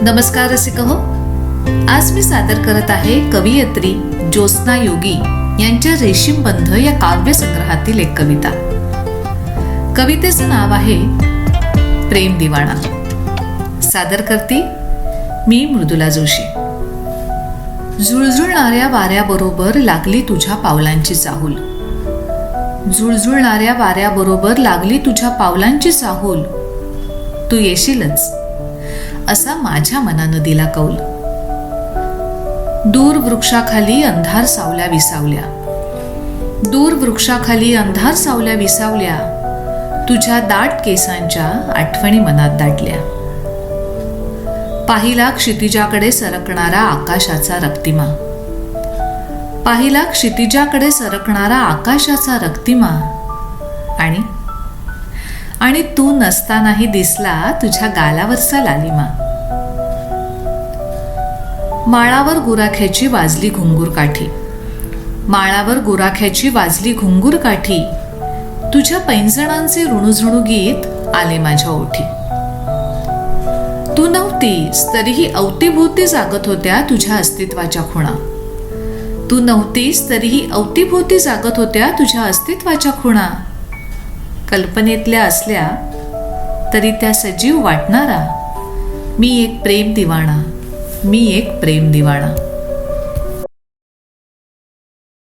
नमस्कार रसिक हो, आज मी सादर करत आहे कवयित्री ज्योत्स्ना योगी यांच्या रेशीमबंध या काव्यसंग्रहातील एक कविता. कवितेचं नाव आहे प्रेम दिवाणा. सादर करते मी मृदुला जोशी. झुळझुळणाऱ्या वाऱ्याबरोबर लागली तुझ्या पावलांची चाहूल. झुळझुळणाऱ्या वाऱ्याबरोबर लागली तुझ्या पावलांची चाहूल. तू येशीलच असा माझ्या मनानं दिला कौल. दूर वृक्षाखाली अंधार सावल्या विसावल्या. दूर वृक्षाखाली अंधार सावल्या विसावल्या. तुझ्या दाट केसांच्या आठवणी मनात दाटल्या. पाहिला क्षितिजाकडे सरकणारा आकाशाचा रक्तिमा. पाहिला क्षितिजाकडे सरकणारा आकाशाचा रक्तिमा. आणि तू नसतानाही दिसला तुझ्या गालावरचा लालिमा. माळावर गुराख्याची वाजली घुंगूर काठी. माळावर गुराख्याची वाजली घुंगूर काठी. तुझ्या पैंजणांचे ऋणुझुणू गीत आले माझ्या ओठी. तू नव्हतीस तरीही अवतीभोवती जागत होत्या तुझ्या अस्तित्वाच्या खुणा. तू नव्हतीस तरीही अवतीभोवती जागत होत्या तुझ्या अस्तित्वाच्या खुणा. कल्पनेतल्या असल्या तरी त्या सजीव वाटणारा मी एक प्रेम दिवाणा. मी एक प्रेम दिवाणा.